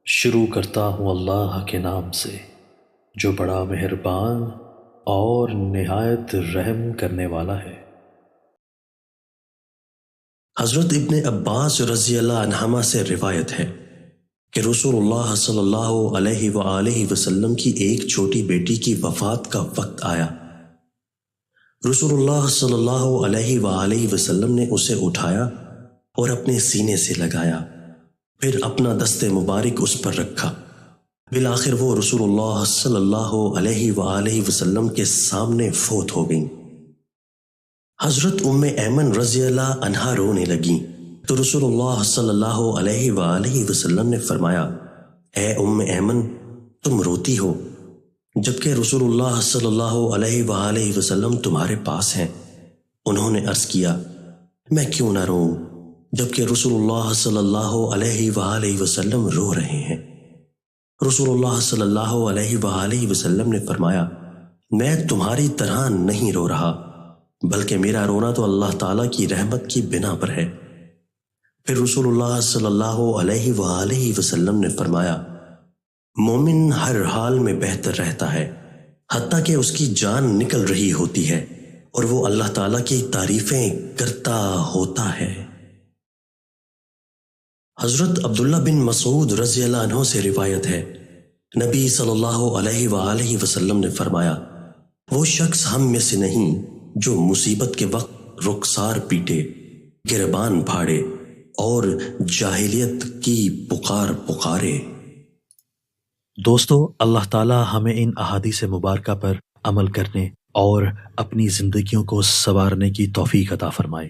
شروع کرتا ہوں اللہ کے نام سے جو بڑا مہربان اور نہایت رحم کرنے والا ہے۔ حضرت ابن عباس رضی اللہ عنہما سے روایت ہے کہ رسول اللہ صلی اللہ علیہ وآلہ وسلم کی ایک چھوٹی بیٹی کی وفات کا وقت آیا۔ رسول اللہ صلی اللہ علیہ وآلہ وسلم نے اسے اٹھایا اور اپنے سینے سے لگایا، پھر اپنا دست مبارک اس پر رکھا۔ بالآخر وہ رسول اللہ صلی اللہ علیہ وآلہ وسلم کے سامنے فوت ہو گئیں۔ حضرت ام ایمن رضی اللہ عنہا رونے لگیں تو رسول اللہ صلی اللہ علیہ وآلہ وسلم نے فرمایا، اے ام ایمن، تم روتی ہو جبکہ رسول اللہ صلی اللہ علیہ وآلہ وسلم تمہارے پاس ہیں۔ انہوں نے عرض کیا، میں کیوں نہ روں جبکہ رسول اللہ صلی اللہ علیہ وآلہ وسلم رو رہے ہیں۔ رسول اللہ صلی اللہ علیہ وآلہ وسلم نے فرمایا، میں تمہاری طرح نہیں رو رہا، بلکہ میرا رونا تو اللہ تعالیٰ کی رحمت کی بنا پر ہے۔ پھر رسول اللہ صلی اللہ علیہ وآلہ وسلم نے فرمایا، مومن ہر حال میں بہتر رہتا ہے حتیٰ کہ اس کی جان نکل رہی ہوتی ہے اور وہ اللہ تعالیٰ کی تعریفیں کرتا ہوتا ہے۔ حضرت عبداللہ بن مسعود رضی اللہ عنہ سے روایت ہے، نبی صلی اللہ علیہ وآلہ وسلم نے فرمایا، وہ شخص ہم میں سے نہیں جو مصیبت کے وقت رخسار پیٹے، گریبان پھاڑے اور جاہلیت کی پکار پکارے۔ دوستو، اللہ تعالی ہمیں ان احادیث مبارکہ پر عمل کرنے اور اپنی زندگیوں کو سنوارنے کی توفیق عطا فرمائے۔